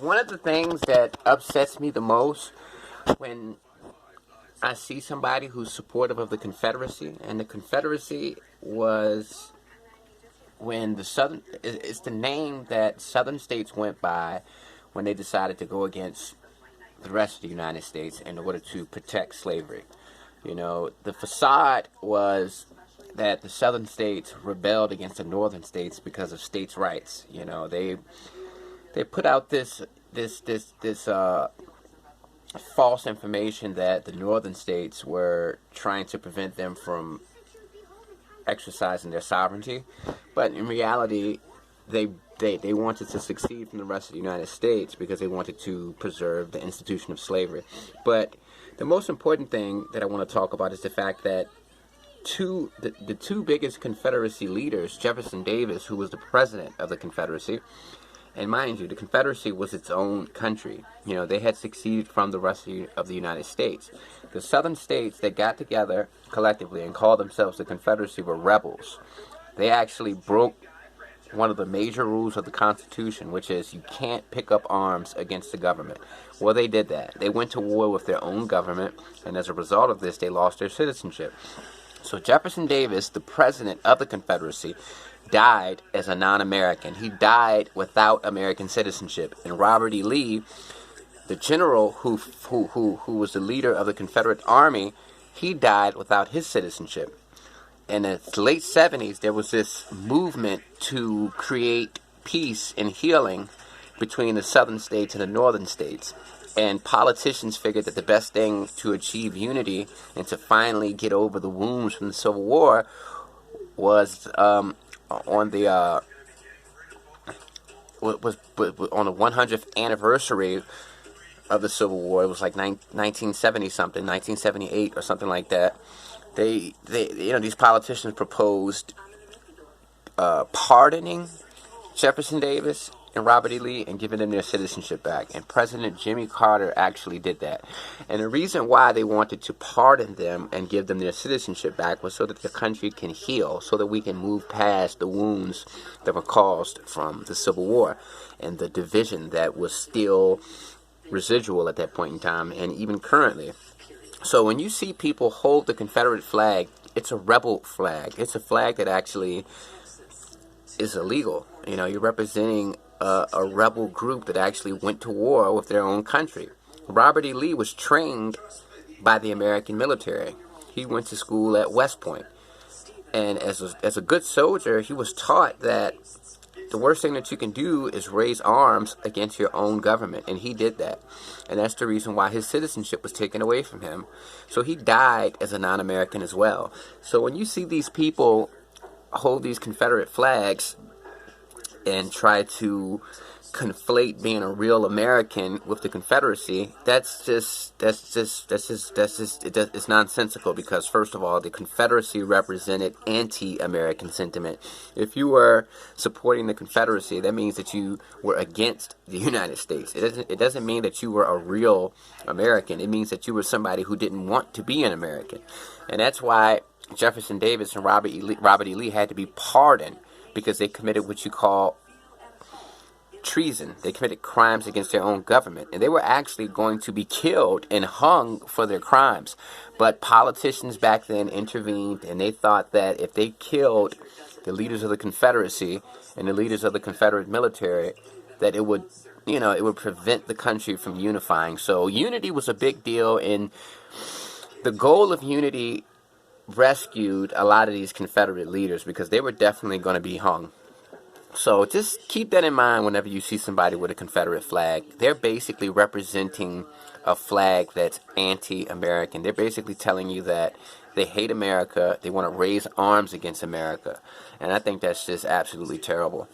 One of the things that upsets me the most when I see somebody who's supportive of the Confederacy, and the Confederacy was when the Southern, it's the name that Southern states went by when they decided to go against the rest of the United States in order to protect slavery. You know, the facade was that the Southern states rebelled against the Northern states because of states' rights. You know, they put out this false information that the Northern states were trying to prevent them from exercising their sovereignty, but in reality, they wanted to succeed from the rest of the United States because they wanted to preserve the institution of slavery. But the most important thing that I want to talk about is the fact that the two biggest Confederacy leaders, Jefferson Davis, who was the president of the Confederacy, and mind you, the Confederacy was its own country. You know, they had seceded from the rest of the United States. The Southern states that got together collectively and called themselves the Confederacy were rebels. They actually broke one of the major rules of the Constitution, which is you can't pick up arms against the government. Well, they did that. They went to war with their own government, and as a result of this, they lost their citizenship. So Jefferson Davis, the president of the Confederacy, died as a non-American. He died without American citizenship. And Robert E. Lee, the general who was the leader of the Confederate Army, he died without his citizenship. In the late 70s, there was this movement to create peace and healing between the southern states and the northern states. And politicians figured that the best thing to achieve unity and to finally get over the wounds from the Civil War was on the 100th anniversary of the Civil War. It was like 1970 something, 1978 or something like that. They these politicians proposed pardoning Jefferson Davis and Robert E. Lee and giving them their citizenship back. And President Jimmy Carter actually did that. And the reason why they wanted to pardon them and give them their citizenship back was so that the country can heal, so that we can move past the wounds that were caused from the Civil War and the division that was still residual at that point in time and even currently. So when you see people hold the Confederate flag, it's a rebel flag. It's a flag that actually is illegal. You know, you're representing a rebel group that actually went to war with their own country. Robert E. Lee was trained by the American military. He went to school at West Point. And as a good soldier, he was taught that the worst thing that you can do is raise arms against your own government. And he did that. And that's the reason why his citizenship was taken away from him. So he died as a non-American as well. So when you see these people hold these Confederate flags and try to conflate being a real American with the Confederacy, it's nonsensical, because first of all, the Confederacy represented anti-American sentiment. If you were supporting the Confederacy, that means that you were against the United States. It doesn't mean that you were a real American. It means that you were somebody who didn't want to be an American. And that's why Jefferson Davis and Robert E. Lee had to be pardoned, because they committed what you call treason. They committed crimes against their own government, and they were actually going to be killed and hung for their crimes. But politicians back then intervened, and they thought that if they killed the leaders of the Confederacy and the leaders of the Confederate military, that it would prevent the country from unifying. So unity was a big deal, and the goal of unity rescued a lot of these Confederate leaders, because they were definitely going to be hung. So just keep that in mind whenever you see somebody with a Confederate flag. They're basically representing a flag that's anti-American. They're basically telling you that they hate America, they want to raise arms against America. And I think that's just absolutely terrible.